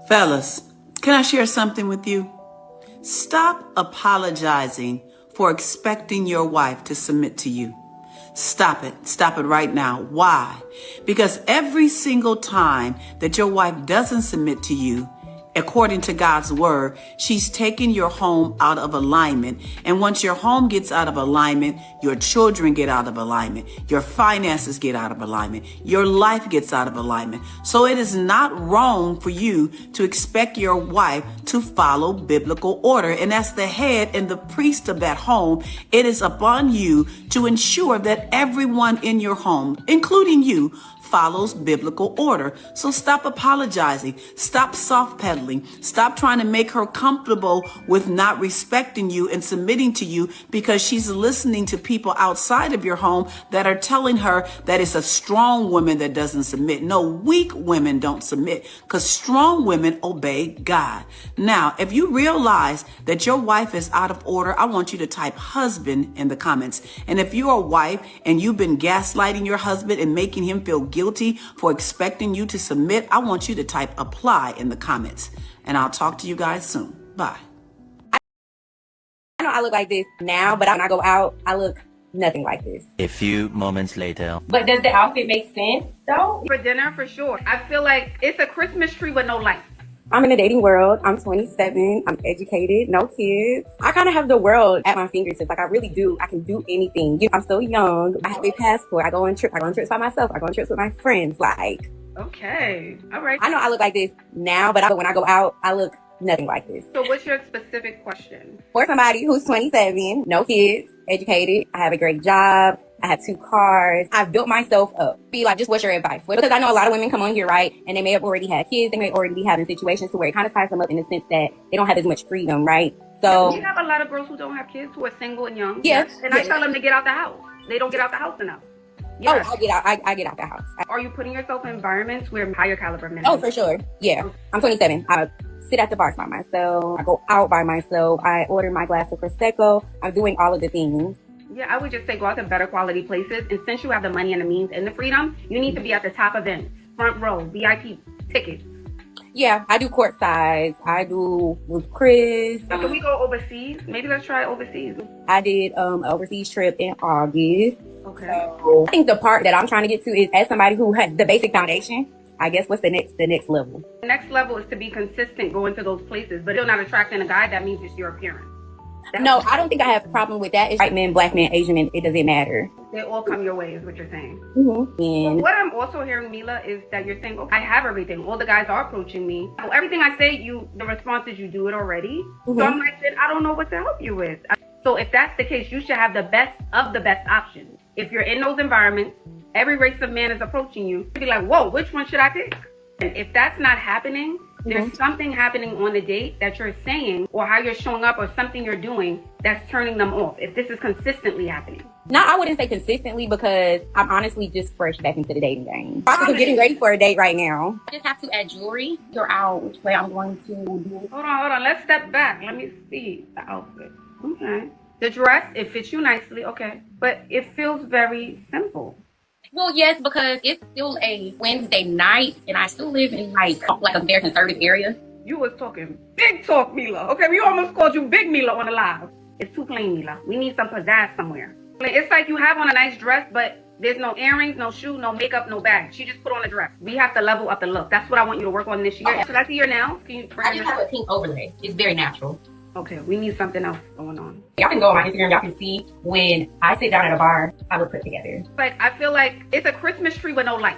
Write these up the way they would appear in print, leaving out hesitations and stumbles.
Fellas, can I share something with you? Stop apologizing for expecting your wife to submit to you. Stop it. Stop it right now. Why? Because every single time that your wife doesn't submit to you, according to God's word, she's taking your home out of alignment. And once your home gets out of alignment, your children get out of alignment. Your finances get out of alignment. Your life gets out of alignment. So it is not wrong for you to expect your wife to follow biblical order. And as the head and the priest of that home, it is upon you to ensure that everyone in your home, including you, follows biblical order. So stop apologizing. Stop soft pedaling. Stop trying to make her comfortable with not respecting you and submitting to you because she's listening to people outside of your home that are telling her that it's a strong woman that doesn't submit. No, weak women don't submit because strong women obey God. Now, if you realize that your wife is out of order, I want you to type husband in the comments. And if you're a wife and you've been gaslighting your husband and making him feel guilty for expecting you to submit, I want you to type apply in the comments. And I'll talk to you guys soon. Bye. I know I look like this now, but when I go out, I look nothing like this. A few moments later. But does the outfit make sense though? For dinner, for sure. I feel like it's a Christmas tree with no lights. I'm in the dating world. I'm 27. I'm educated. No kids. I kind of have the world at my fingertips. Like I really do. I can do anything. I'm still young. I have a passport. I go on trips. I go on trips by myself. I go on trips with my friends. Like, Okay. All right. I know I look like this now, but when I go out, I look nothing like this. So what's your specific question? For somebody who's 27, no kids, educated, I have a great job, I have 2 cars, I've built myself up. Be like, just what's your advice? Because I know a lot of women come on here, right? And they may have already had kids, they may already be having situations to where it kind of ties them up in the sense that they don't have as much freedom, right? So we have a lot of girls who don't have kids who are single and young. Yeah. And I tell them to get out the house. They don't get out the house enough. Yeah. Oh, I get out the house. Are you putting yourself in environments where higher caliber men? Oh, for sure. Yeah. I'm 27. I sit at the bars by myself. I go out by myself. I order my glass of Prosecco. I'm doing all of the things. Yeah, I would just say go out to better quality places. And since you have the money and the means and the freedom, you need to be at the top events, front row, VIP tickets. Yeah, I do court size. I do with Chris. So can we go overseas? Maybe let's try overseas. I did an overseas trip in August. Okay. So I think the part that I'm trying to get to is as somebody who has the basic foundation, I guess what's the next level? The next level is to be consistent going to those places, but still not attracting a guy. That means it's your appearance. No, I don't think I have a problem with that. It's white men, black men, Asian men, it doesn't matter. They all come your way is what you're saying. Mm-hmm. And What I'm also hearing, Mila, is that you're saying, okay, I have everything. All the guys are approaching me. So everything I say, the response is you do it already. Mm-hmm. So I'm like, then I don't know what to help you with. So if that's the case, you should have the best of the best options. If you're in those environments, every race of man is approaching you. You'd be like, whoa, which one should I pick? And if that's not happening, there's something happening on the date that you're saying or how you're showing up or something you're doing that's turning them off. If this is consistently happening. no, I wouldn't say consistently because I'm honestly just fresh back into the dating game. I'm getting ready for a date right now. I just have to add jewelry. Figure out which way I'm going to do it. Hold on. Let's step back. Let me see the outfit. Okay. The dress, it fits you nicely. Okay. But it feels very simple. Well, yes, because it's still a Wednesday night and I still live in like a very conservative area. You was talking big talk, Mila. Okay, we almost called you Big Mila on the live. It's too plain, Mila. We need some pizzazz somewhere. It's like you have on a nice dress, but there's no earrings, no shoe, no makeup, no bag. She just put on a dress. We have to level up the look. That's what I want you to work on this year. Okay. So that's your nails. Can you bring I just have a pink overlay. It's very natural. Okay, we need something else going on. Y'all can go on my Instagram. Y'all can see when I sit down at a bar, I look put together. Like, I feel like it's a Christmas tree with no lights.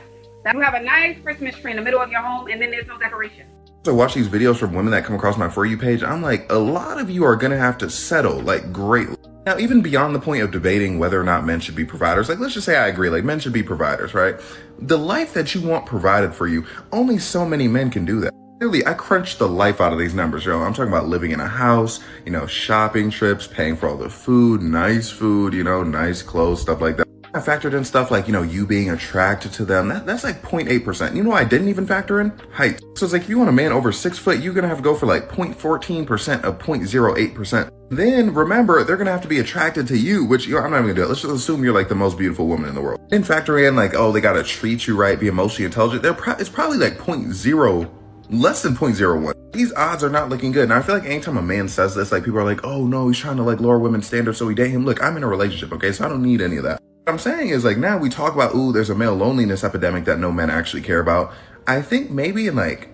You have a nice Christmas tree in the middle of your home, and then there's no decoration. So I watch these videos from women that come across my For You page. I'm like, a lot of you are going to have to settle like greatly. Now, even beyond the point of debating whether or not men should be providers, like let's just say I agree, like men should be providers, right? The life that you want provided for you, only so many men can do that. Clearly, I crunched the life out of these numbers, yo. I'm talking about living in a house, shopping trips, paying for all the food, nice, nice clothes, stuff like that. I factored in stuff like, you being attracted to them. That's like 0.8%. You know what I didn't even factor in? Height. So it's like if you want a man over 6 foot, you're going to have to go for like 0.14% of 0.08%. Then remember, they're going to have to be attracted to you, which I'm not even going to do it. Let's just assume you're like the most beautiful woman in the world. Then factor in like, oh, they got to treat you right, be emotionally intelligent. It's probably like 0.0 less than 0.01. These odds are not looking good. And I feel like anytime a man says this, like people are like, oh no, he's trying to like lower women's standards so we date him. Look, I'm in a relationship, okay? So I don't need any of that. What I'm saying is like now we talk about, ooh, there's a male loneliness epidemic that no men actually care about. I think maybe in like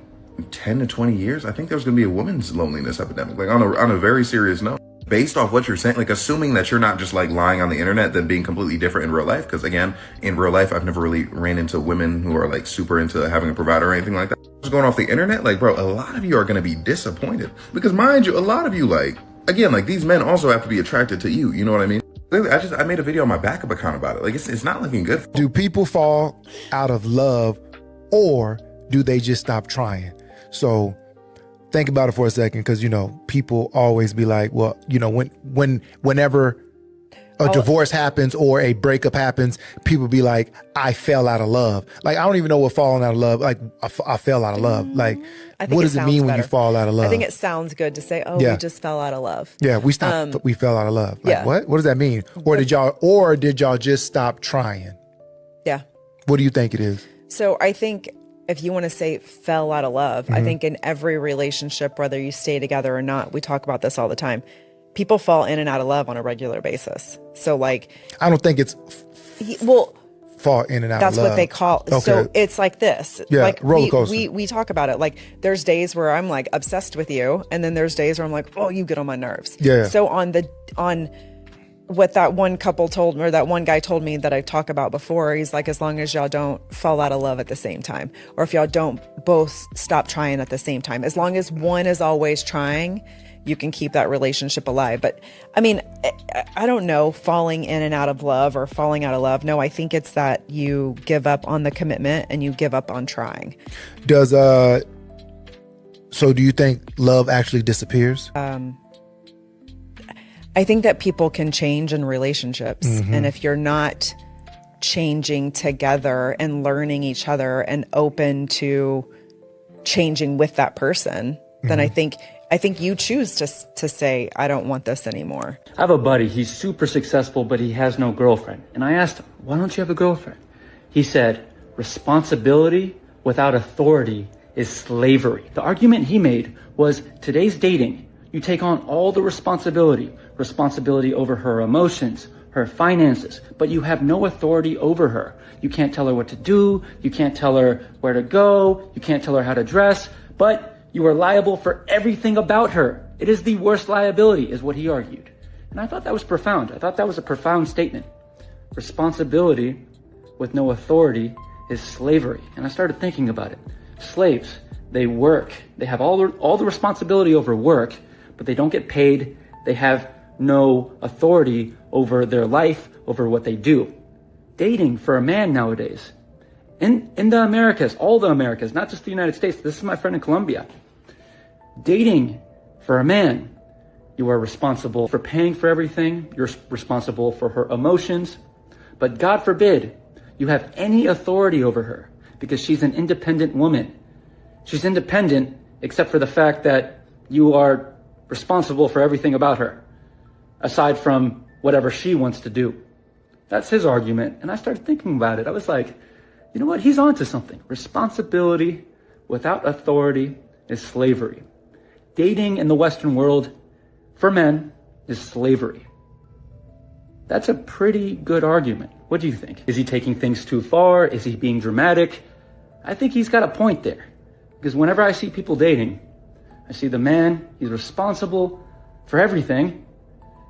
10 to 20 years, I think there's going to be a women's loneliness epidemic, like on a very serious note. Based off what you're saying, like assuming that you're not just like lying on the internet, then being completely different in real life. Because again, in real life, I've never really ran into women who are like super into having a provider or anything like that. Just going off the internet, like bro, a lot of you are going to be disappointed because mind you, a lot of you like, again, like these men also have to be attracted to you. You know what I mean? I made a video on my backup account about it. Like it's not looking good. Do people fall out of love or do they just stop trying? So think about it for a second, because, you know, people always be like, well, you know, whenever a divorce happens or a breakup happens, people be like, I fell out of love. Like, I don't even know what falling out of love, like, I fell out of love. Like, what does it mean when you fall out of love? I think it sounds good to say, oh, we just fell out of love. Yeah, we fell out of love. Like, yeah. What does that mean? Or did y'all just stop trying? Yeah. What do you think it is? So I think if you want to say fell out of love, I think in every relationship, whether you stay together or not, we talk about this all the time. People fall in and out of love on a regular basis. So like, I don't think it's fall in and out of love. That's what they call. Okay. So it's like this. Yeah, like roller coaster. We talk about it. Like there's days where I'm like obsessed with you, and then there's days where I'm like, oh, you get on my nerves. Yeah. So on what that one couple told me, or that one guy told me that I talked about before, he's like, as long as y'all don't fall out of love at the same time, or if y'all don't both stop trying at the same time, as long as one is always trying, you can keep that relationship alive. But I mean, I don't know, falling in and out of love or falling out of love. No, I think it's that you give up on the commitment and you give up on trying. So do you think love actually disappears? I think that people can change in relationships. And if you're not changing together and learning each other and open to changing with that person, then I think you choose to say, I don't want this anymore. I have a buddy, he's super successful, but he has no girlfriend. And I asked him, why don't you have a girlfriend? He said, responsibility without authority is slavery. The argument he made was, today's dating, you take on all the responsibility over her emotions, her finances, but you have no authority over her. You can't tell her what to do, you can't tell her where to go, you can't tell her how to dress, but you are liable for everything about her. It is the worst liability, is what he argued. And I thought that was profound. I thought that was a profound statement. Responsibility with no authority is slavery. And I started thinking about it. Slaves, they work. They have all the responsibility over work, but they don't get paid. They have no authority over their life, over what they do. Dating for a man nowadays, in the Americas, all the Americas, not just the United States, this is my friend in Colombia. Dating for a man, you are responsible for paying for everything. You're responsible for her emotions. But God forbid you have any authority over her, because she's an independent woman. She's independent except for the fact that you are responsible for everything about her, aside from whatever she wants to do. That's his argument. And I started thinking about it. I was like, you know what? He's onto something. Responsibility without authority is slavery. Dating in the Western world for men is slavery. That's a pretty good argument. What do you think? Is he taking things too far? Is he being dramatic? I think he's got a point there. Because whenever I see people dating, I see the man, he's responsible for everything,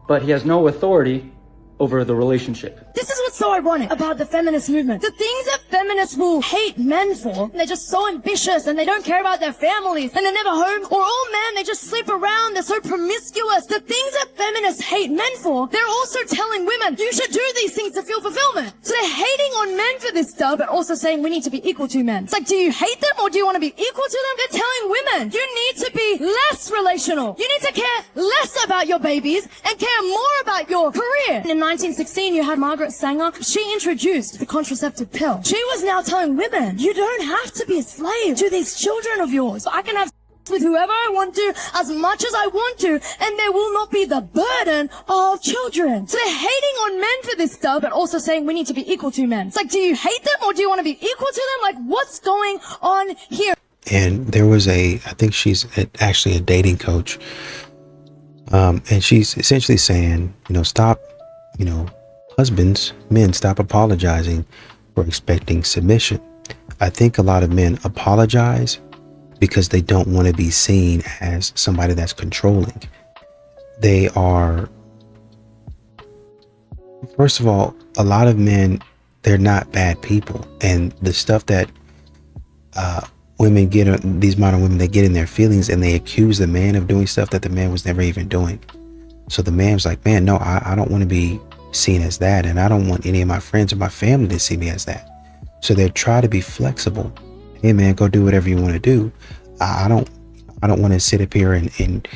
but he has no authority over the relationship. This is what's so ironic about the feminist movement. The things that feminists will hate men for, they're just so ambitious and they don't care about their families and they're never home, or all men, they just sleep around, they're so promiscuous. The things that feminists hate men for, they're also telling women, you should do these things to feel fulfillment. So they're hating on men for this stuff, but also saying we need to be equal to men. It's like, do you hate them or do you want to be equal to them? They're telling women, you need to be less relational. You need to care less about your babies and care more about your career. In 1916, you had Margaret Sanger. She introduced the contraceptive pill. She was now telling women, you don't have to be a slave to these children of yours. I can have with whoever I want to, as much as I want to, and there will not be the burden of children. So they're hating on men for this stuff, but also saying we need to be equal to men. It's like, do you hate them or do you want to be equal to them? Like, what's going on here? And there was I think she's actually a dating coach. And she's essentially saying, stop, husbands, men, stop apologizing for expecting submission. I think a lot of men apologize because they don't want to be seen as somebody that's controlling. They are, first of all, a lot of men, they're not bad people. And the stuff that women get, these modern women, they get in their feelings and they accuse the man of doing stuff that the man was never even doing. So the man's like, man, no, I don't want to be seen as that. And I don't want any of my friends or my family to see me as that. So they try to be flexible. Hey man, go do whatever you want to do. I don't want to sit up here and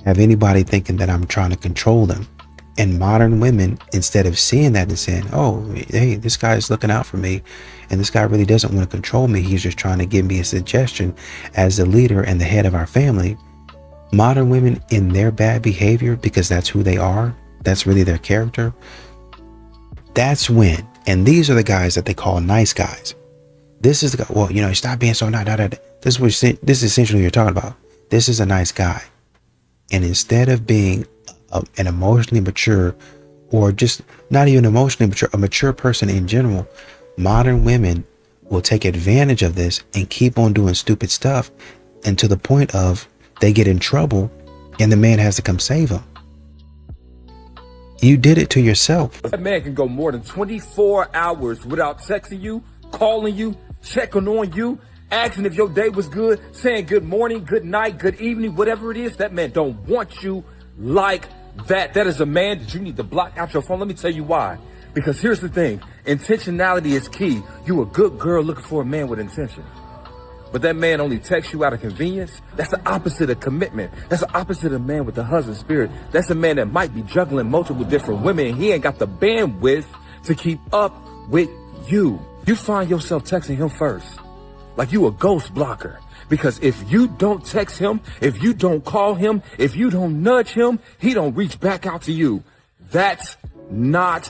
have anybody thinking that I'm trying to control them. And modern women, instead of seeing that and saying, oh, hey, this guy is looking out for me, and this guy really doesn't want to control me, he's just trying to give me a suggestion as the leader and the head of our family. Modern women, in their bad behavior, because that's who they are, that's really their character, that's when, and these are the guys that they call nice guys. This is the guy, well, stop being so not. This is essentially what you're talking about. This is a nice guy. And instead of being an emotionally mature, or just not even emotionally mature, a mature person in general, modern women will take advantage of this and keep on doing stupid stuff, and to the point of they get in trouble and the man has to come save them. You did it to yourself. That man can go more than 24 hours without texting you, calling you, checking on you, asking if your day was good, saying good morning, good night, good evening, whatever it is. That man don't want you like that. That is a man that you need to block out your phone. Let me tell you why. Because here's the thing. Intentionality is key. You a good girl looking for a man with intention. But that man only texts you out of convenience. That's the opposite of commitment. That's the opposite of a man with the husband spirit. That's a man that might be juggling multiple different women, and he ain't got the bandwidth to keep up with you. You find yourself texting him first, like you a ghost blocker. Because if you don't text him, if you don't call him, if you don't nudge him, he don't reach back out to you. That's not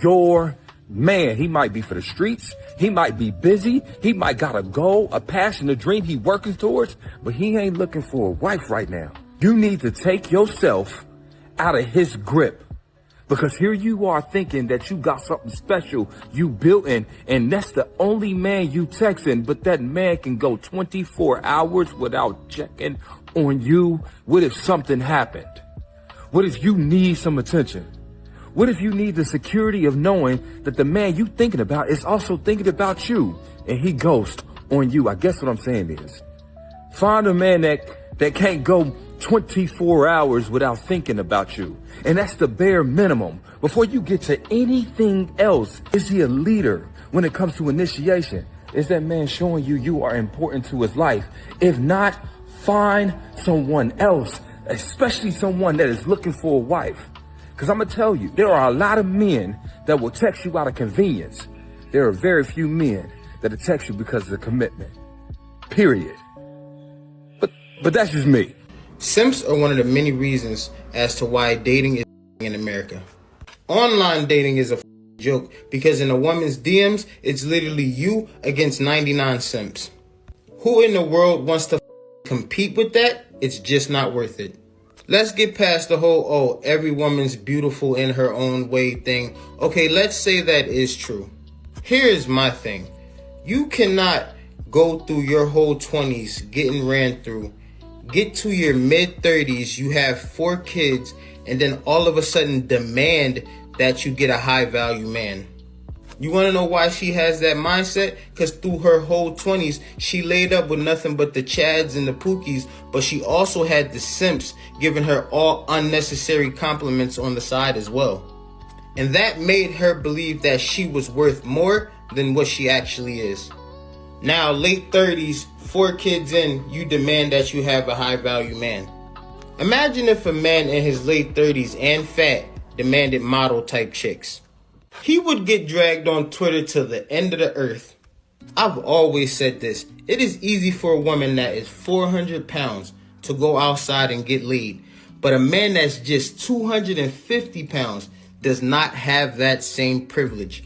your man. He might be for the streets. He might be busy. He might got a goal, a passion, a dream he working towards, but he ain't looking for a wife right now. You need to take yourself out of his grip, because here you are thinking that you got something special you built in, and that's the only man you texting, but that man can go 24 hours without checking on you. What if something happened? What if you need some attention? What if you need the security of knowing that the man you thinking about is also thinking about you, and he ghosts on you? I guess what I'm saying is, find a man that can't go 24 hours without thinking about you. And that's the bare minimum. Before you get to anything else, is he a leader when it comes to initiation? Is that man showing you are important to his life? If not, find someone else, especially someone that is looking for a wife. Because I'm going to tell you, there are a lot of men that will text you out of convenience. There are very few men that will text you because of the commitment. Period. But that's just me. Simps are one of the many reasons as to why dating is in America. Online dating is a joke because in a woman's DMs, it's literally you against 99 simps. Who in the world wants to compete with that? It's just not worth it. Let's get past the whole, every woman's beautiful in her own way thing. Okay, let's say that is true. Here's my thing. You cannot go through your whole 20s getting ran through, get to your mid-30s, you have 4 kids, and then all of a sudden demand that you get a high-value man. You want to know why she has that mindset? Because through her whole 20s, she laid up with nothing but the Chads and the Pookies, but she also had the simps giving her all unnecessary compliments on the side as well. And that made her believe that she was worth more than what she actually is. Now, late 30s, 4 kids in, you demand that you have a high-value man. Imagine if a man in his late 30s and fat demanded model-type chicks. He would get dragged on Twitter to the end of the earth. I've always said this. It is easy for a woman that is 400 pounds to go outside and get laid. But a man that's just 250 pounds does not have that same privilege.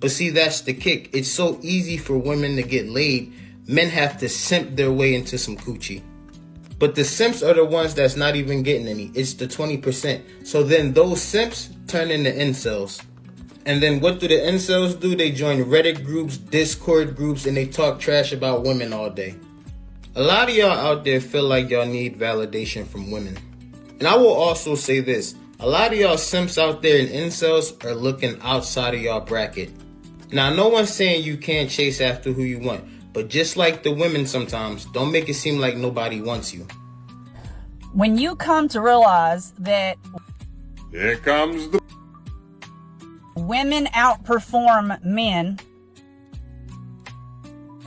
But see, that's the kick. It's so easy for women to get laid men have to simp their way into some coochie. But the simps are the ones that's not even getting any. It's the 20%. So then those simps turn into incels. And then what do the incels do? They join Reddit groups, Discord groups, and they talk trash about women all day. A lot of y'all out there feel like y'all need validation from women. And I will also say this. A lot of y'all simps out there and incels are looking outside of y'all bracket. Now, no one's saying you can't chase after who you want. But just like the women sometimes, don't make it seem like nobody wants you. When you come to realize that here comes the women outperform men,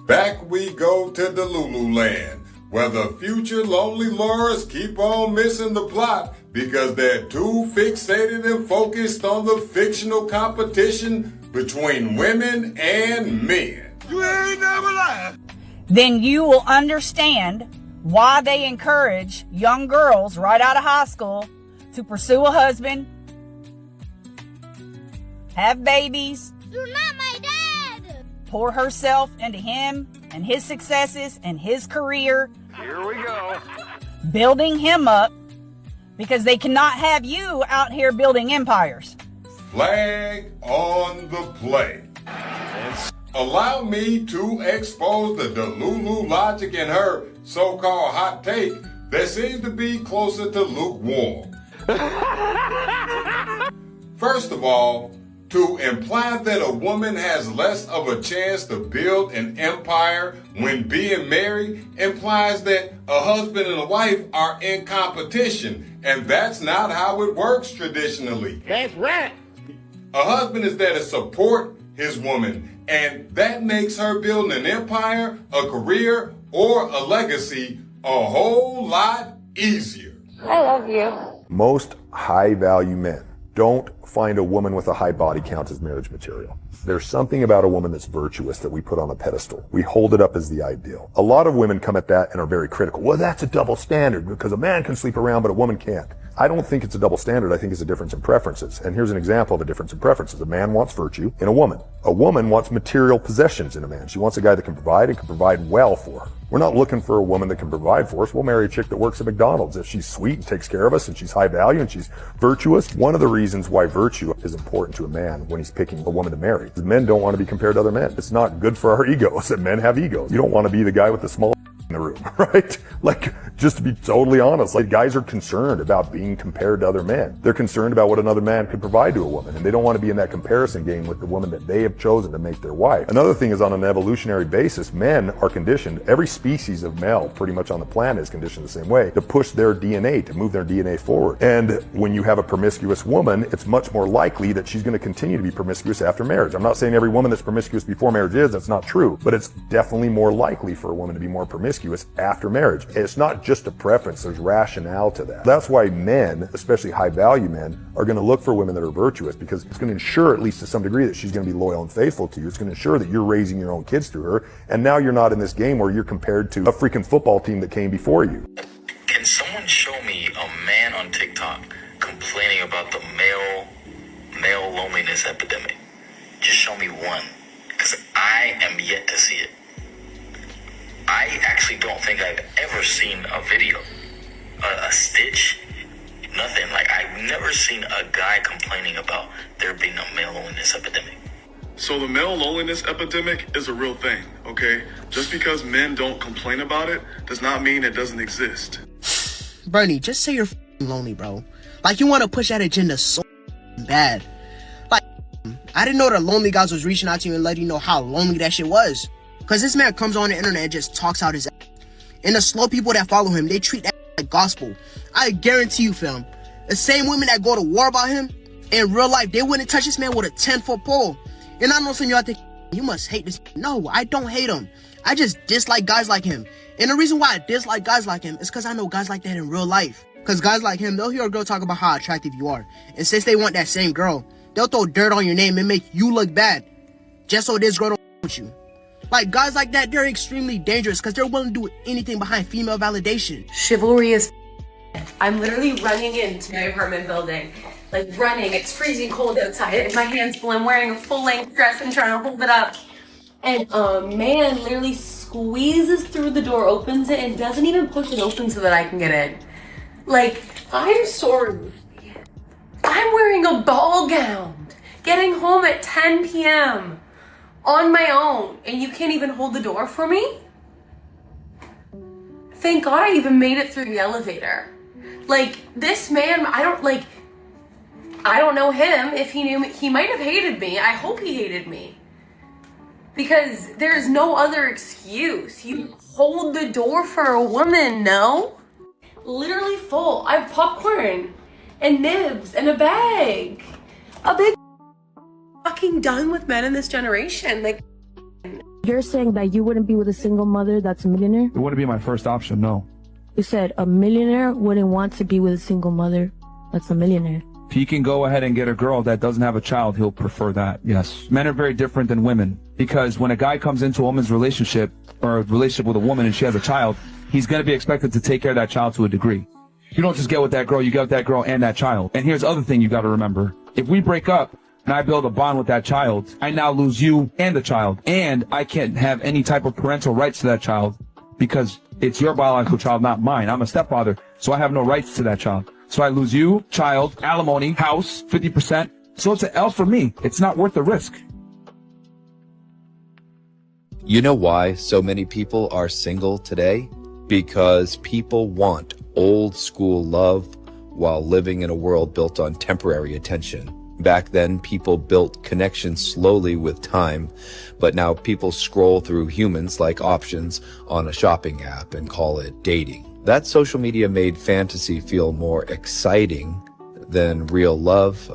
back we go to the Lulu land, where the future lonely lures keep on missing the plot because they're too fixated and focused on the fictional competition between women and men. You ain't never lied. then you will understand why they encourage young girls right out of high school to pursue a husband, have babies, You're not my dad! pour herself into him and his successes and his career. Here we go. Building him up because they cannot have you out here building empires. Flag on the play. Allow me to expose the Delulu logic in her so-called hot take that seems to be closer to lukewarm. First of all, to imply that a woman has less of a chance to build an empire when being married implies that a husband and a wife are in competition, and that's not how it works traditionally. That's right. A husband is there to support his woman, and that makes her building an empire, a career, or a legacy a whole lot easier. I love you. Most high-value men don't find a woman with a high body count as marriage material. There's something about a woman that's virtuous that we put on a pedestal. We hold it up as the ideal. A lot of women come at that and are very critical. Well, that's a double standard because a man can sleep around, but a woman can't. I don't think it's a double standard. I think it's a difference in preferences. And here's an example of a difference in preferences. A man wants virtue in a woman. A woman wants material possessions in a man. She wants a guy that can provide and can provide well for her. We're not looking for a woman that can provide for us. We'll marry a chick that works at McDonald's. If she's sweet and takes care of us and she's high value and she's virtuous, one of the reasons why virtue is important to a man when he's picking a woman to marry is men don't want to be compared to other men. It's not good for our egos that men have egos. You don't want to be the guy with the small in the room, right? Like, just to be totally honest, like, guys are concerned about being compared to other men. They're concerned about what another man could provide to a woman, and they don't want to be in that comparison game with the woman that they have chosen to make their wife. Another thing is, on an evolutionary basis, men are conditioned, every species of male pretty much on the planet is conditioned the same way, to push their DNA, to move their DNA forward. And when you have a promiscuous woman, it's much more likely that she's going to continue to be promiscuous after marriage. I'm not saying every woman that's promiscuous before marriage is, that's not true, but it's definitely more likely for a woman to be more promiscuous after marriage. And it's not just a preference, there's rationale to that. That's why men, especially high value men, are going to look for women that are virtuous, because it's going to ensure, at least to some degree, that she's going to be loyal and faithful to you. It's going to ensure that you're raising your own kids through her, and now you're not in this game where you're compared to a freaking football team that came before you. Can someone show me a man on TikTok complaining about the male loneliness epidemic? Just show me one, because I am yet to see it. I actually don't think I've ever seen a video, a stitch, nothing. Like, I've never seen a guy complaining about there being a male loneliness epidemic. So the male loneliness epidemic is a real thing, okay? Just because men don't complain about it does not mean it doesn't exist. Bernie, just say you're lonely, bro. Like, you want to push that agenda so bad. Like, I didn't know that lonely guys was reaching out to you and letting you know how lonely that shit was. Because this man comes on the internet and just talks out his ass. And the slow people that follow him, they treat that like gospel. I guarantee you, fam, the same women that go to war about him, in real life, they wouldn't touch this man with a 10-foot pole. And I know some of y'all think, you must hate this. No, I don't hate him. I just dislike guys like him. And the reason why I dislike guys like him is because I know guys like that in real life. Because guys like him, they'll hear a girl talk about how attractive you are. And since they want that same girl, they'll throw dirt on your name and make you look bad. Just so this girl don't with you. Like, guys like that, they're extremely dangerous because they're willing to do anything behind female validation. Chivalry is I'm literally running into my apartment building. Like, running. It's freezing cold outside. And my hands full. I'm wearing a full-length dress and trying to hold it up. And a man literally squeezes through the door, opens it, and doesn't even push it open so that I can get in. Like, I'm sorry. I'm wearing a ball gown, getting home at 10 p.m. on my own, and you can't even hold the door for me? Thank God I even made it through the elevator. Like, this man, I don't know him. If he knew me, he might have hated me. I hope he hated me. Because there's no other excuse. You hold the door for a woman, no? Literally full. I have popcorn and nibs and a bag. A big fucking done with men in this generation. Like, You're saying that you wouldn't be with a single mother that's a millionaire? It wouldn't be my first option, no. You said a millionaire wouldn't want to be with a single mother that's a millionaire. If he can go ahead and get a girl that doesn't have a child, he'll prefer that, yes. Men are very different than women, because when a guy comes into a woman's relationship, or a relationship with a woman and she has a child, he's going to be expected to take care of that child to a degree. You don't just get with that girl, you get with that girl and that child. And here's the other thing you got to remember. If we break up, and I build a bond with that child, I now lose you and the child. And I can't have any type of parental rights to that child because it's your biological child, not mine. I'm a stepfather, so I have no rights to that child. So I lose you, child, alimony, house, 50%. So it's an L for me. It's not worth the risk. You know why so many people are single today? Because people want old school love while living in a world built on temporary attention. Back then, people built connections slowly with time, but now people scroll through humans like options on a shopping app and call it dating. That social media made fantasy feel more exciting than real love.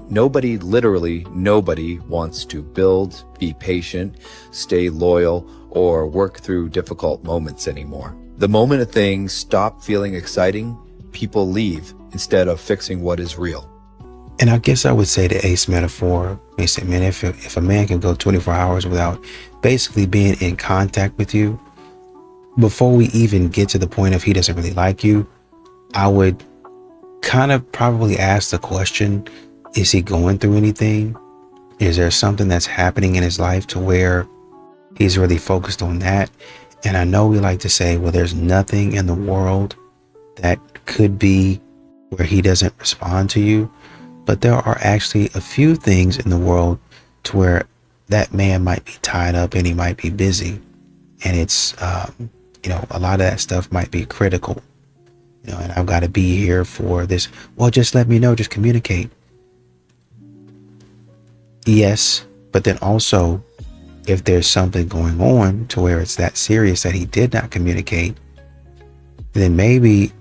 Literally nobody wants to build, be patient, stay loyal, or work through difficult moments anymore. The moment a thing stops feeling exciting, people leave instead of fixing what is real. And I guess I would say the ace metaphor, they say, man, if a man can go 24 hours without basically being in contact with you, before we even get to the point of he doesn't really like you, I would kind of probably ask the question, is he going through anything? Is there something that's happening in his life to where he's really focused on that? And I know we like to say, well, there's nothing in the world that could be where he doesn't respond to you. But there are actually a few things in the world to where that man might be tied up and he might be busy. And it's, a lot of that stuff might be critical, and I've got to be here for this. Well, just let me know, just communicate. Yes, but then also, if there's something going on to where it's that serious that he did not communicate, then maybe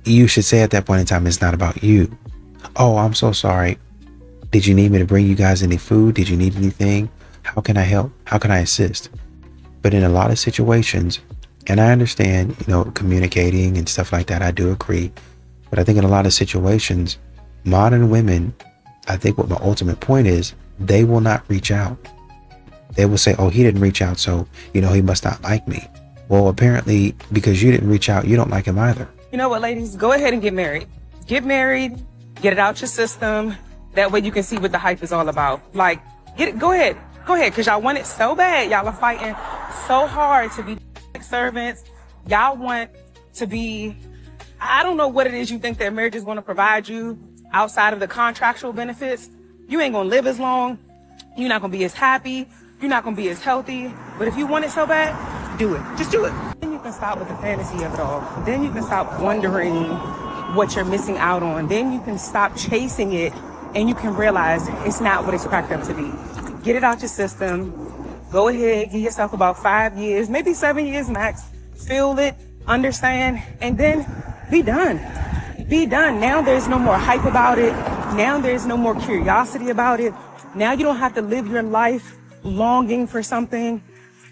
you should say at that point in time, it's not about you. Oh, I'm so sorry. Did you need me to bring you guys any food? Did you need anything? How can I help? How can I assist? But in a lot of situations, and I understand, communicating and stuff like that, I do agree. But I think in a lot of situations, modern women, I think what my ultimate point is, they will not reach out. They will say, oh, he didn't reach out, so, he must not like me. Well, apparently, because you didn't reach out, you don't like him either. You know what, ladies? Go ahead and get married. Get married, get it out your system. That way you can see what the hype is all about. Like, go ahead, because y'all want it so bad. Y'all are fighting so hard to be servants. Y'all want to be, I don't know what it is you think that marriage is going to provide you outside of the contractual benefits. You ain't going to live as long. You're not going to be as happy. You're not going to be as healthy. But if you want it so bad, do it. Just do it. Then you can stop with the fantasy of it all. Then you can stop wondering what you're missing out on. Then you can stop chasing it and you can realize it's not what it's cracked up to be. Get it out your system. Go ahead, give yourself about 5 years, maybe 7 years max. Feel it, understand, and then be done. Be done. Now there's no more hype about it. Now there's no more curiosity about it. Now you don't have to live your life longing for something.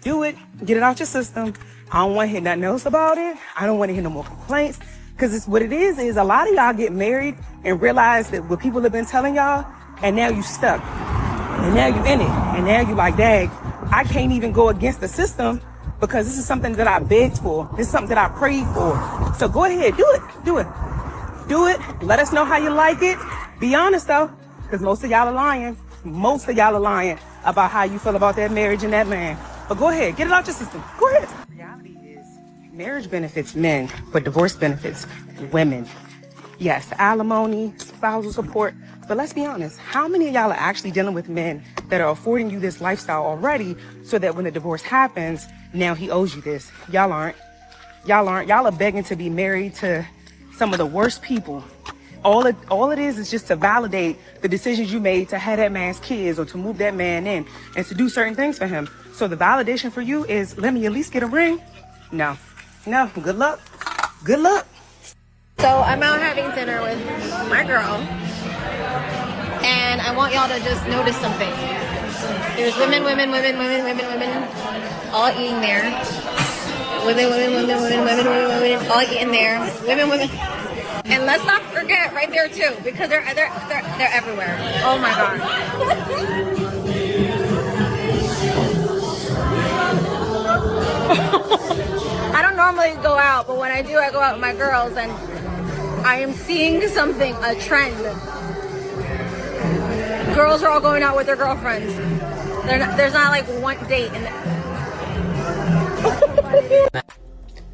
Do it. Get it out your system. I don't want to hear nothing else about it. I don't want to hear no more complaints. Because it's what it is a lot of y'all get married and realize that what people have been telling y'all, and now you stuck. And now you in it. And now you like, dang, I can't even go against the system because this is something that I begged for. This is something that I prayed for. So go ahead, do it. Do it. Do it. Let us know how you like it. Be honest though, because most of y'all are lying. Most of y'all are lying about how you feel about that marriage and that man. But go ahead, get it out your system. Go ahead. The reality is, marriage benefits men, but divorce benefits women. Yes, alimony, spousal support. But let's be honest, how many of y'all are actually dealing with men that are affording you this lifestyle already so that when the divorce happens, now he owes you this? Y'all aren't. Y'all are begging to be married to some of the worst people. All it is just to validate the decisions you made to have that man's kids or to move that man in and to do certain things for him. So the validation for you is, let me at least get a ring. No, good luck. Good luck. So I'm out having dinner with my girl, and I want y'all to just notice something. There's women, all eating there. Women, all eating there. Women. And let's not forget right there too, because they're everywhere. Oh my God. I don't normally go out, but when I do, I go out with my girls, and I am seeing something, a trend. Girls are all going out with their girlfriends. There's not like one date.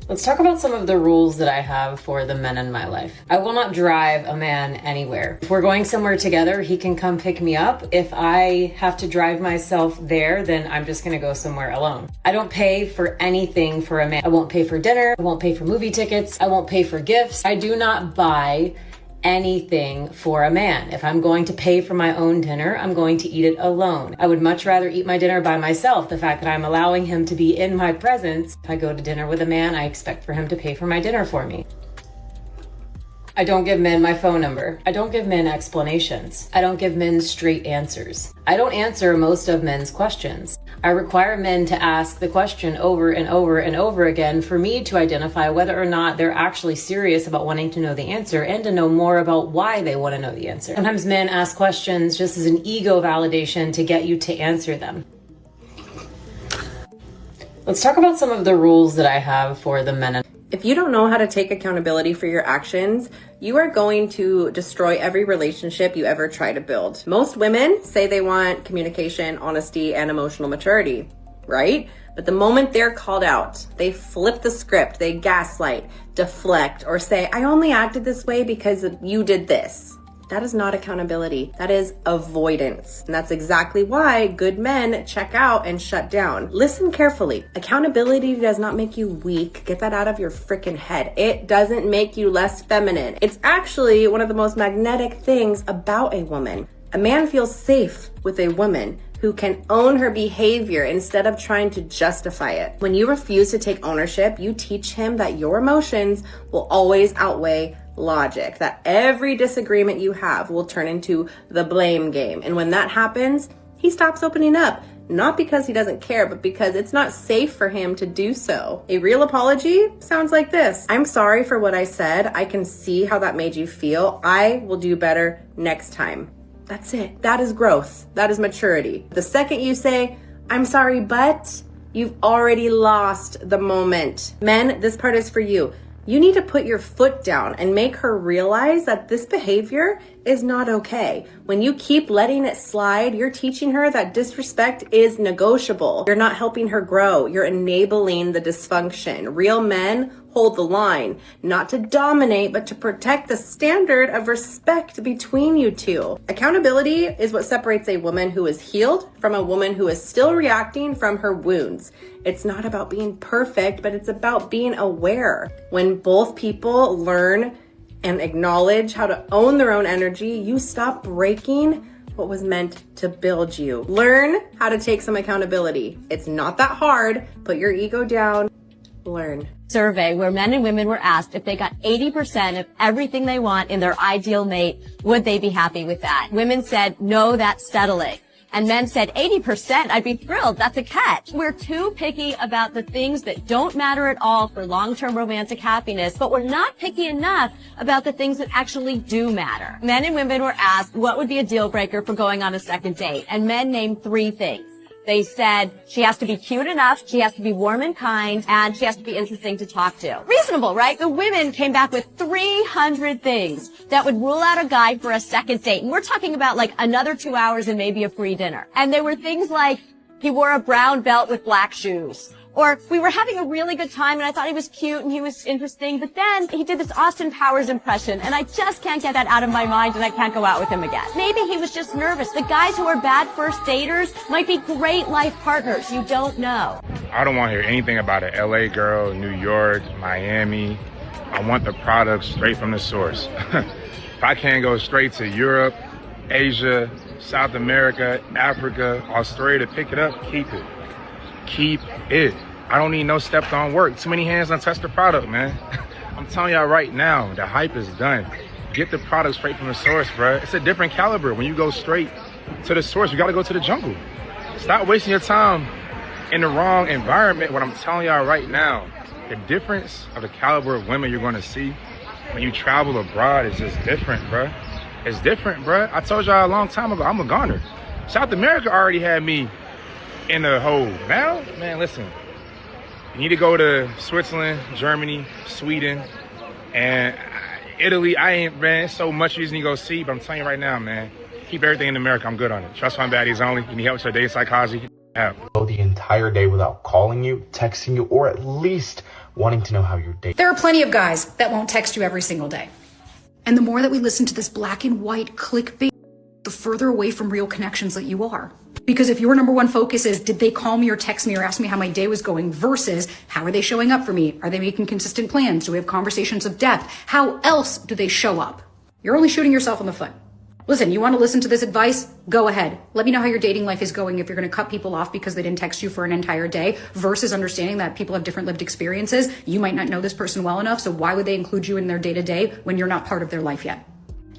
Let's talk about some of the rules that I have for the men in my life. I will not drive a man anywhere. If we're going somewhere together, he can come pick me up. If I have to drive myself there, then I'm just gonna go somewhere alone. I don't pay for anything for a man. I won't pay for dinner. I won't pay for movie tickets. I won't pay for gifts. I do not buy anything for a man. If I'm going to pay for my own dinner, I'm going to eat it alone. I would much rather eat my dinner by myself. The fact that I'm allowing him to be in my presence. If I go to dinner with a man, I expect for him to pay for my dinner for me. I don't give men my phone number. I don't give men explanations. I don't give men straight answers. I don't answer most of men's questions. I require men to ask the question over and over and over again for me to identify whether or not they're actually serious about wanting to know the answer and to know more about why they want to know the answer. Sometimes men ask questions just as an ego validation to get you to answer them. Let's talk about some of the rules that I have for the men. If you don't know how to take accountability for your actions, you are going to destroy every relationship you ever try to build. Most women say they want communication, honesty, and emotional maturity, right? But the moment they're called out, they flip the script, they gaslight, deflect, or say, I only acted this way because you did this. That is not accountability. That is avoidance. And that's exactly why good men check out and shut down. Listen carefully. Accountability does not make you weak. Get that out of your freaking head. It doesn't make you less feminine. It's actually one of the most magnetic things about a woman. A man feels safe with a woman who can own her behavior instead of trying to justify it. When you refuse to take ownership, you teach him that your emotions will always outweigh logic, that every disagreement you have will turn into the blame game. And when that happens, he stops opening up, not because he doesn't care, but because it's not safe for him to do so. A real apology sounds like this. I'm sorry for what I said. I can see how that made you feel. I will do better next time. That's it. That is growth. That is maturity. The second you say, I'm sorry, but you've already lost the moment. Men, this part is for you. You need to put your foot down and make her realize that this behavior is not okay. When you keep letting it slide, you're teaching her that disrespect is negotiable. You're not helping her grow. You're enabling the dysfunction. Real men hold the line, not to dominate, but to protect the standard of respect between you two. Accountability is what separates a woman who is healed from a woman who is still reacting from her wounds. It's not about being perfect, but it's about being aware. When both people learn and acknowledge how to own their own energy, you stop breaking what was meant to build you. Learn how to take some accountability. It's not that hard. Put your ego down. Learn. Survey where men and women were asked if they got 80% of everything they want in their ideal mate, would they be happy with that? Women said, no, that's settling. And men said 80%, I'd be thrilled. That's a catch. We're too picky about the things that don't matter at all for long-term romantic happiness, but we're not picky enough about the things that actually do matter. Men and women were asked what would be a deal breaker for going on a second date, and men named 3 things. They said she has to be cute enough, she has to be warm and kind, and she has to be interesting to talk to. Reasonable, right? The women came back with 300 things that would rule out a guy for a second date. And we're talking about like another 2 hours and maybe a free dinner. And there were things like He wore a brown belt with black shoes. Or we were having a really good time and I thought he was cute and he was interesting, but then he did this Austin Powers impression and I just can't get that out of my mind and I can't go out with him again. Maybe he was just nervous. The guys who are bad first daters might be great life partners. You don't know. I don't want to hear anything about an LA girl, New York, Miami. I want the product straight from the source. If I can't go straight to Europe, Asia, South America, Africa, Australia to pick it up, keep it. Keep it. I don't need no stepped on work. Too many hands untouched the product, man. I'm telling y'all right now, the hype is done. Get the product straight from the source, bro. It's a different caliber. When you go straight to the source, you gotta go to the jungle. Stop wasting your time in the wrong environment. What I'm telling y'all right now, the difference of the caliber of women you're gonna see when you travel abroad is just different, bro. It's different, bro. I told y'all a long time ago, I'm a goner. South America already had me in the hole. Now, man, listen. You need to go to Switzerland, Germany, Sweden, and Italy. I ain't, man, so much reason to go see, but I'm telling you right now, man, keep everything in America. I'm good on it. Trust fund baddies only. You need help with your dating psychology. Go the entire day without calling you, texting you, or at least wanting to know how your day. There are plenty of guys that won't text you every single day. And the more that we listen to this black and white clickbait, the further away from real connections that you are. Because if your number one focus is, did they call me or text me or ask me how my day was going, versus how are they showing up for me? Are they making consistent plans? Do we have conversations of depth? How else do they show up? You're only shooting yourself in the foot. Listen, you want to listen to this advice? Go ahead. Let me know how your dating life is going if you're going to cut people off because they didn't text you for an entire day, versus understanding that people have different lived experiences. You might not know this person well enough, so why would they include you in their day-to-day when you're not part of their life yet?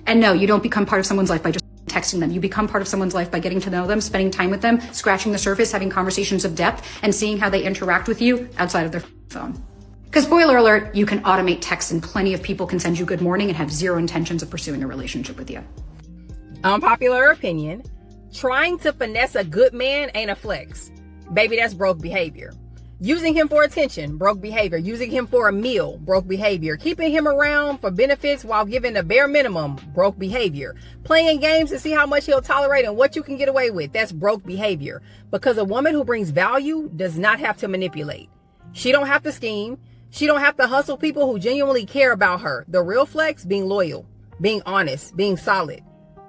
And no, you don't become part of someone's life by just texting them. You become part of someone's life by getting to know them, spending time with them, scratching the surface, having conversations of depth, and seeing how they interact with you outside of their phone. Because spoiler alert, you can automate texts and plenty of people can send you good morning and have zero intentions of pursuing a relationship with you. Unpopular opinion, trying to finesse a good man ain't a flex. Baby, that's broke behavior. Using him for attention, broke behavior. Using him for a meal, broke behavior. Keeping him around for benefits while giving the bare minimum, broke behavior. Playing games to see how much he'll tolerate and what you can get away with, that's broke behavior. Because a woman who brings value does not have to manipulate. She don't have to scheme. She don't have to hustle people who genuinely care about her. The real flex, being loyal, being honest, being solid.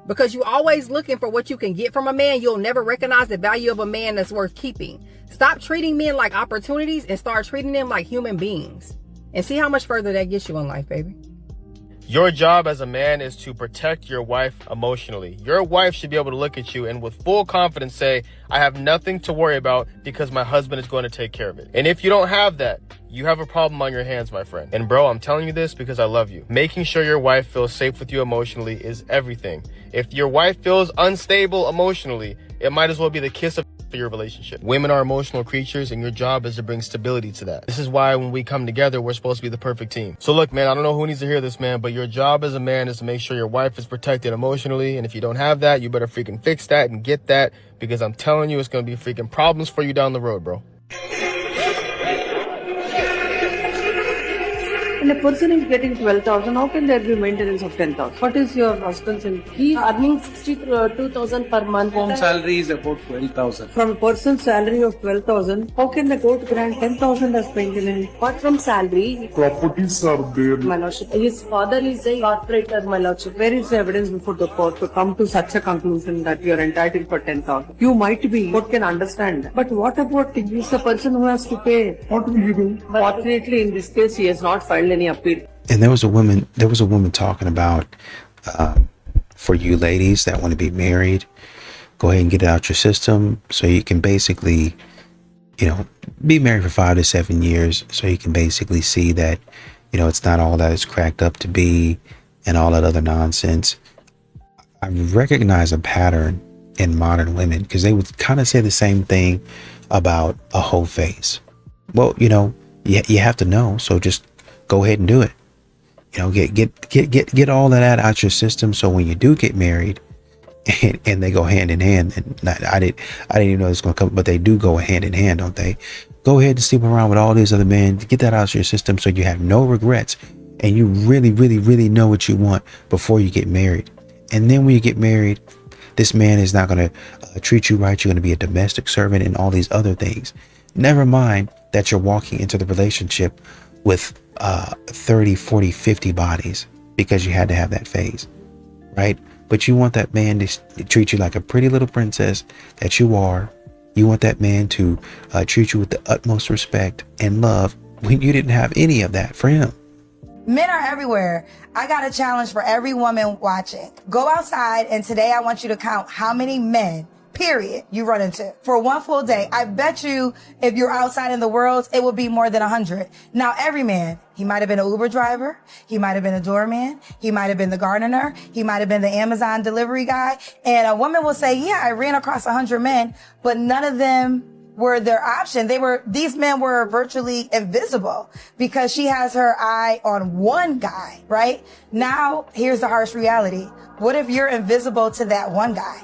Because you're always looking for what you can get from a man, you'll never recognize the value of a man that's worth keeping. Stop treating men like opportunities and start treating them like human beings. And see how much further that gets you in life, baby. Your job as a man is to protect your wife emotionally. Your wife should be able to look at you and with full confidence say, I have nothing to worry about because my husband is going to take care of it. And if you don't have that, you have a problem on your hands, my friend. And bro, I'm telling you this because I love you. Making sure your wife feels safe with you emotionally is everything. If your wife feels unstable emotionally, it might as well be the kiss of for your relationship. Women are emotional creatures and your job is to bring stability to that. This is why when we come together, we're supposed to be the perfect team. So look, man, I don't know who needs to hear this, man, but your job as a man is to make sure your wife is protected emotionally. And if you don't have that, you better freaking fix that and get that, because I'm telling you, it's going to be freaking problems for you down the road, bro. When a person is getting 12,000, how can there be maintenance of 10,000? What is your husband's income? He's earning 62,000 per month. Home salary is about 12,000. From a person's salary of 12,000, how can the court grant 10,000 as maintenance? Apart from salary, Properties are there. my lordship, his father is a corporator, my lordship. Where is the evidence before the court to come to such a conclusion that you are entitled for 10,000? You might be, court can understand. But what about he's the person who has to pay? What will he do? Fortunately, in this case, he has not filed any appeal. And there was a woman talking about, for you ladies that want to be married, go ahead and get it out your system so you can basically, be married for 5 to 7 years so you can basically see that, it's not all that it's cracked up to be and all that other nonsense. I recognize a pattern in modern women because they would kind of say the same thing about a whole face. Well, you have to know, so just go ahead and do it. Get all of that out your system so when you do get married and they go hand in hand, and I didn't even know this was going to come, but they do go hand in hand, don't they? Go ahead and sleep around with all these other men, get that out of your system so you have no regrets and you really, really, really know what you want before you get married. And then when you get married, This man is not going to treat you right. You're going to be a domestic servant and all these other things. Never mind that you're walking into the relationship with 30, 40, 50 bodies because you had to have that phase, right? But you want that man to treat you like a pretty little princess that you are. You want that man to treat you with the utmost respect and love when you didn't have any of that for him. Men are everywhere. I got a challenge for every woman watching. Go outside, and today I want you to count how many men, period, you run into for one full day. I bet you if you're outside in the world, it will be more than 100. Now, every man, he might have been an Uber driver. He might have been a doorman. He might have been the gardener. He might have been the Amazon delivery guy. And a woman will say, yeah, I ran across 100 men, but none of them were their option. These men were virtually invisible because she has her eye on one guy, right? Now, here's the harsh reality. What if you're invisible to that one guy?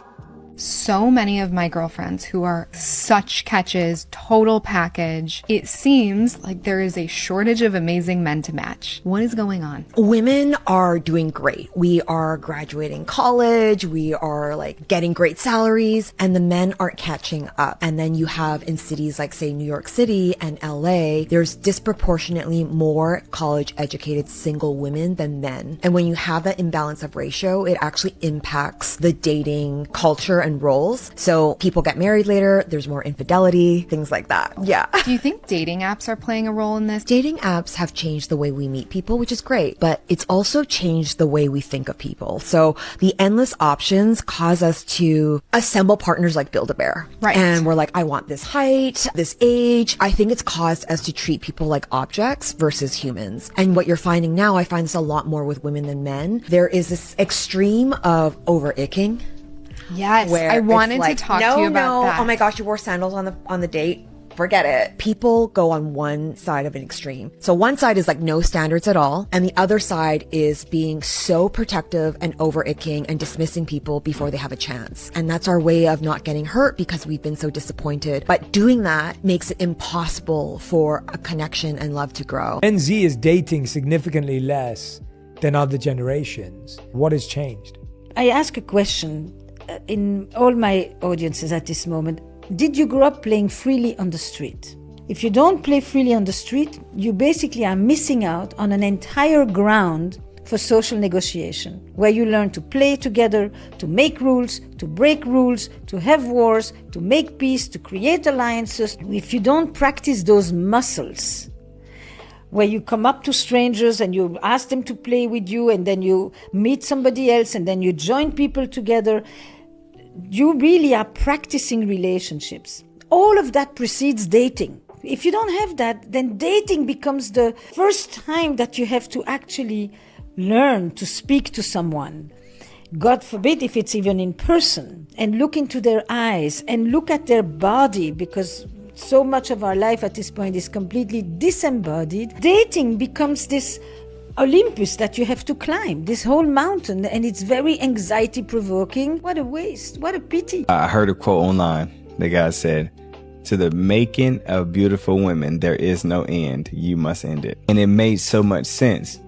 So many of my girlfriends who are such catches, total package, it seems like there is a shortage of amazing men to match. What is going on? Women are doing great. We are graduating college. We are like getting great salaries, and the men aren't catching up. And then you have in cities like, say, New York City and LA, there's disproportionately more college educated single women than men. And when you have that imbalance of ratio, it actually impacts the dating culture and roles. So people get married later, there's more infidelity, things like that. Yeah. Do you think dating apps are playing a role in this? Dating apps have changed the way we meet people, which is great, but it's also changed the way we think of people. So the endless options cause us to assemble partners like Build-A-Bear. Right. And we're like, I want this height, this age. I think it's caused us to treat people like objects versus humans. And what you're finding now, I find this a lot more with women than men. There is this extreme of over-icking. Yes, Where I it's wanted like, to talk to you about that. Oh my gosh, you wore sandals on the date. Forget it. People go on one side of an extreme. So one side is like no standards at all. And the other side is being so protective and over-icking and dismissing people before they have a chance. And that's our way of not getting hurt because we've been so disappointed. But doing that makes it impossible for a connection and love to grow. Gen Z is dating significantly less than other generations. What has changed? I ask a question in all my audiences at this moment. Did you grow up playing freely on the street? If you don't play freely on the street, you basically are missing out on an entire ground for social negotiation, where you learn to play together, to make rules, to break rules, to have wars, to make peace, to create alliances. If you don't practice those muscles, where you come up to strangers and you ask them to play with you, and then you meet somebody else, and then you join people together, you really are practicing relationships. All of that precedes dating. If you don't have that, then dating becomes the first time that you have to actually learn to speak to someone. God forbid if it's even in person, and look into their eyes and look at their body, because so much of our life at this point is completely disembodied. Dating becomes this Olympus that you have to climb, this whole mountain, and it's very anxiety provoking. What a waste, what a pity. I heard a quote online. The guy said, "To the making of beautiful women, there is no end. You must end it." And it made so much sense.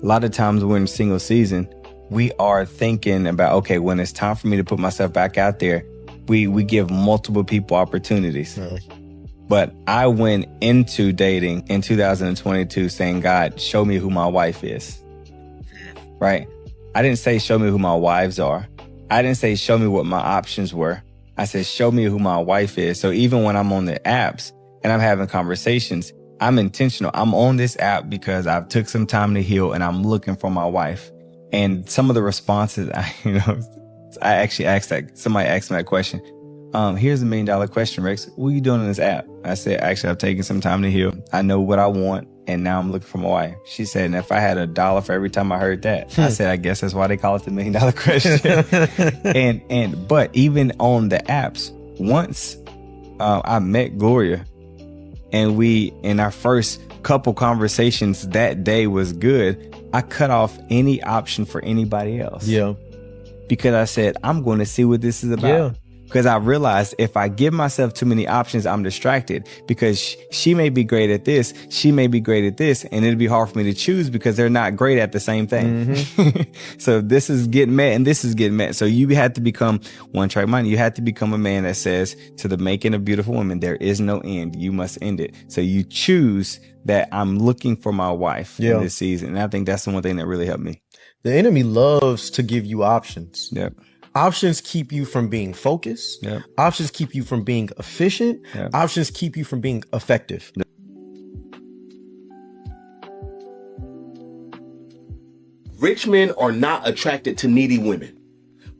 A lot of times when we're in single season, we are thinking about, okay, when it's time for me to put myself back out there, we give multiple people opportunities. But I went into dating in 2022 saying, God, show me who my wife is. Right? I didn't say show me who my wives are. I didn't say show me what my options were. I said, show me who my wife is. So even when I'm on the apps and I'm having conversations, I'm intentional. I'm on this app because I've took some time to heal and I'm looking for my wife. And some of the responses, I actually asked that, somebody asked me that question. Here's $1 million question, Rex. What are you doing on this app? I said, actually, I've taken some time to heal. I know what I want, and now I'm looking for my wife. She said, and if I had $1 for every time I heard that, I said, I guess that's why they call it the $1 million question. But even on the apps, once I met Gloria, and in our first couple conversations that day was good, I cut off any option for anybody else. Yeah. Because I said, I'm going to see what this is about. Yeah. Because I realized if I give myself too many options, I'm distracted because she may be great at this, she may be great at this, and it'd be hard for me to choose because they're not great at the same thing. So this is getting met and this is getting met. So you had to become one track mind. You had to become a man that says to the making of beautiful women, there is no end. You must end it. So you choose that I'm looking for my wife in this season. And I think that's the one thing that really helped me. The enemy loves to give you options. Yep. Options keep you from being focused. Yep. Options keep you from being efficient. Yep. Options keep you from being effective. Rich men are not attracted to needy women.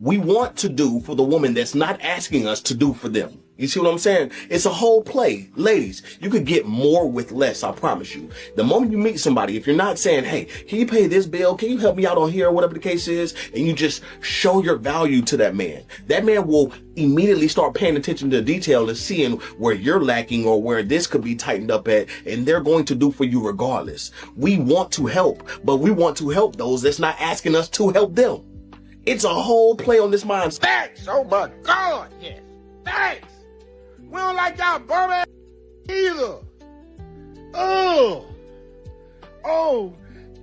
We want to do for the woman that's not asking us to do for them. You see what I'm saying? It's a whole play. Ladies, you could get more with less, I promise you. The moment you meet somebody, if you're not saying, hey, can you pay this bill? Can you help me out on here? Whatever the case is. And you just show your value to that man will immediately start paying attention to detail and seeing where you're lacking or where this could be tightened up at. And they're going to do for you regardless. We want to help, but we want to help those that's not asking us to help them. It's a whole play on this mindset. Thanks. Oh my God. Yes. Thanks. We don't like y'all bum ass either. Oh,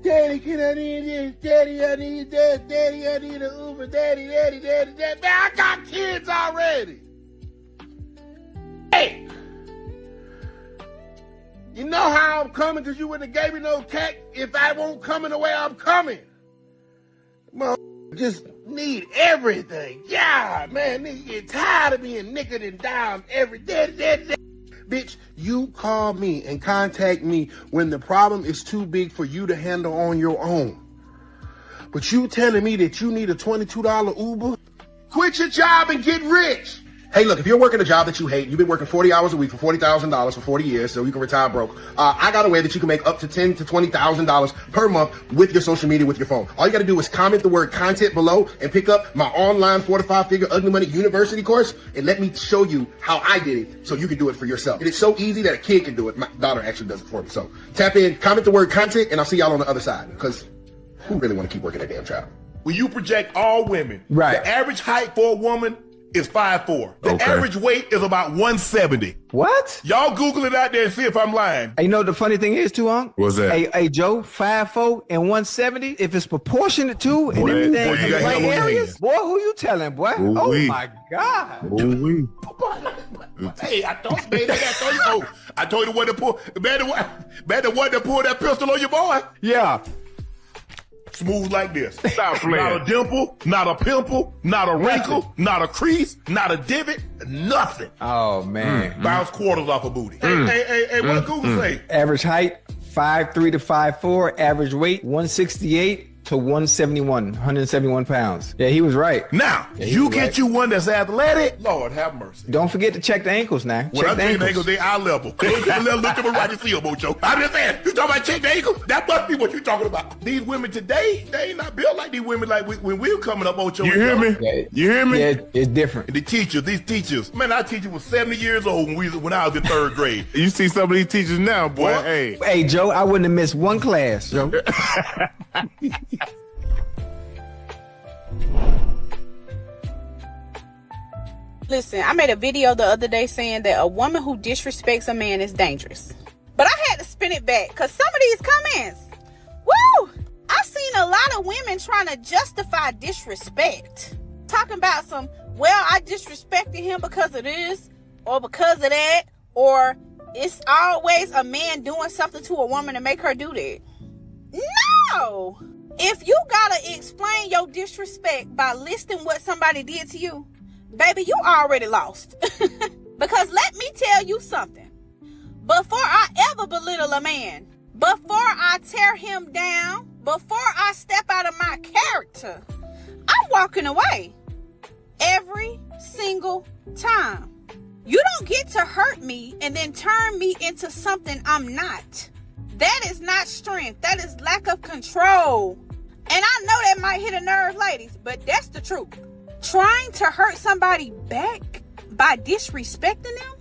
Daddy, can I need this? Daddy, I need that. Daddy, I need an Uber. Daddy. Man, I got kids already. Hey, you know how I'm coming because you wouldn't have gave me no tech if I won't coming the way I'm coming. Mother, just need everything. Yeah, man, nigga get tired of being nickered and down every day. Bitch, you call me and contact me when the problem is too big for you to handle on your own. But you telling me that you need a $22 Uber? Quit your job and get rich. Hey, look, if you're working a job that you hate, you've been working 40 hours a week for $40,000 for 40 years so you can retire broke. I got a way that you can make up to $10,000 to $20,000 per month with your social media with your phone. All you got to do is comment the word content below and pick up my online 4 to 5 figure Ugly Money University course and let me show you how I did it so you can do it for yourself. It is so easy that a kid can do it. My daughter actually does it for me. So tap in, comment the word content, and I'll see y'all on the other side because who really want to keep working that damn job? When you project all women, right? The average height for a woman is 5'4". The average weight is about 170. What? Y'all Google it out there and see if I'm lying. You know what the funny thing is too, Unc? What's that? Hey, Joe, 5'4" and 170. If it's proportionate to and everything boy, you in the got right hell on your areas, hands. boy, who you telling, boy? Ooh-wee. Oh my God. Ooh-wee. Hey, I told you, man, I told you the one to pull, the one to pull that pistol on your boy. Yeah. Smooth like this. Stop playing. Not a dimple, not a pimple, not a wrinkle, not a crease, not a divot, nothing. Oh man. Bounce quarters off a booty. Hey, what Google say? Average height 5'3" to 5'4". Average weight 168 to 171 pounds. Yeah, he was right. Now, Yeah, he you was get right. you one that's athletic. Lord have mercy. Don't forget to check the ankles now. When I Check the check the ankles. ankles, they eye level. They look to the right to see them, Ocho. I'm just saying, you talking about check the ankles? That must be what you talking about. These women today, they ain't not built like these women like when we were coming up, Ocho. You hear me? You hear me? Yeah, it's different. And these teachers, man, our teacher was 70 years old when I was in 3rd grade. You see some of these teachers now, boy. What? Hey, Joe, I wouldn't have missed one class, Joe. Listen, I made a video the other day saying that a woman who disrespects a man is dangerous. But I had to spin it back because some of these comments, woo! I've seen a lot of women trying to justify disrespect. Talking about some, well, I disrespected him because of this or because of that, or it's always a man doing something to a woman to make her do that. No! If you gotta explain your disrespect by listing what somebody did to you, baby, you already lost. Because let me tell you something. Before I ever belittle a man, before I tear him down, before I step out of my character, I'm walking away. Every single time. You don't get to hurt me and then turn me into something I'm not. That is not strength. That is lack of control. And I know that might hit a nerve, ladies, but that's the truth. Trying to hurt somebody back by disrespecting them,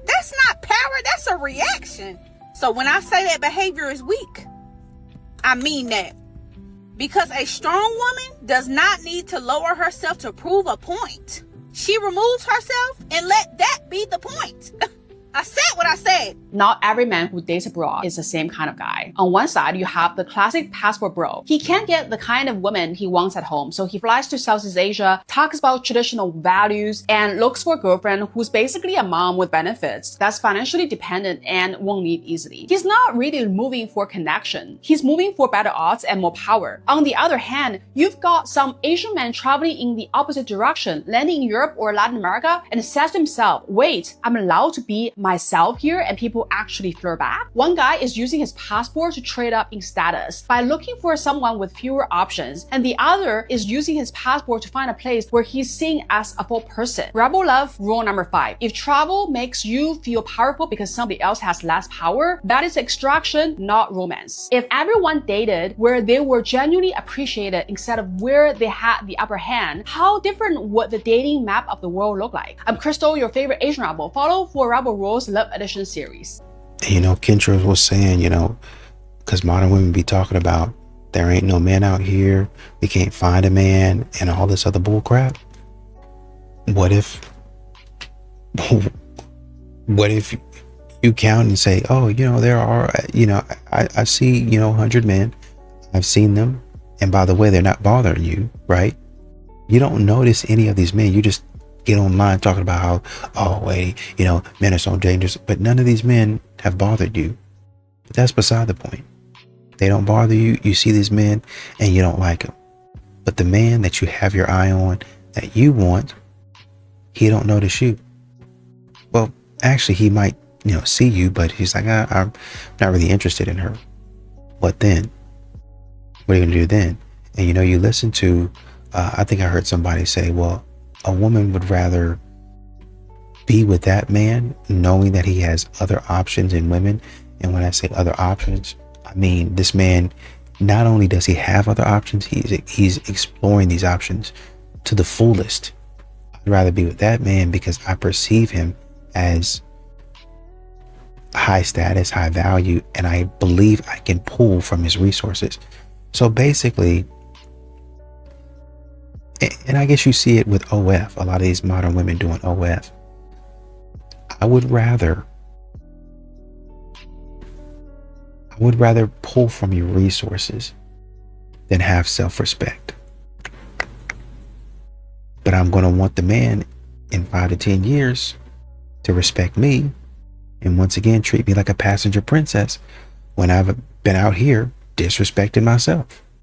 that's not power, that's a reaction. So when I say that behavior is weak, I mean that. Because a strong woman does not need to lower herself to prove a point. she removes herself and let that be the point. I said what I said. Not every man who dates abroad is the same kind of guy. On one side, you have the classic passport bro. He can't get the kind of woman he wants at home, so he flies to Southeast Asia, talks about traditional values, and looks for a girlfriend who's basically a mom with benefits, that's financially dependent and won't leave easily. He's not really moving for connection. He's moving for better odds and more power. On the other hand, you've got some Asian man traveling in the opposite direction, landing in Europe or Latin America, and says to himself, wait, I'm allowed to be myself here and people actually flirt back? One guy is using his passport to trade up in status by looking for someone with fewer options, and the other is using his passport to find a place where he's seen as a full person. Rebel love rule number 5. If travel makes you feel powerful because somebody else has less power, that is extraction, not romance. If everyone dated where they were genuinely appreciated instead of where they had the upper hand, how different would the dating map of the world look like? I'm Crystal, your favorite Asian rebel. Follow for Rebel Rules Love Edition series. You know, Kendra was saying, you know, because modern women be talking about there ain't no man out here, we can't find a man, and all this other bull crap. What if you count and say, oh, you know, there are, you know, I see, you know, 100 men, I've seen them, and by the way, they're not bothering you, right? You don't notice any of these men. You just get online talking about how, oh wait, you know, men are so dangerous, but none of these men have bothered you. But that's beside the point. They don't bother you. You see these men and you don't like them. But the man that you have your eye on, that you want, he don't notice you. Well, actually he might, you know, see you, but he's like, I'm not really interested in her. What then? What are you gonna do then? And you know, you listen to, I think I heard somebody say, well, a woman would rather be with that man knowing that he has other options in women. And when I say other options, I mean this man, not only does he have other options, he's exploring these options to the fullest. I'd rather be with that man because I perceive him as high status, high value, and I believe I can pull from his resources. So basically, and I guess you see it with OF, a lot of these modern women doing OF. I would rather pull from your resources than have self-respect. But I'm going to want the man in 5 to 10 years to respect me and once again treat me like a passenger princess when I've been out here disrespecting myself.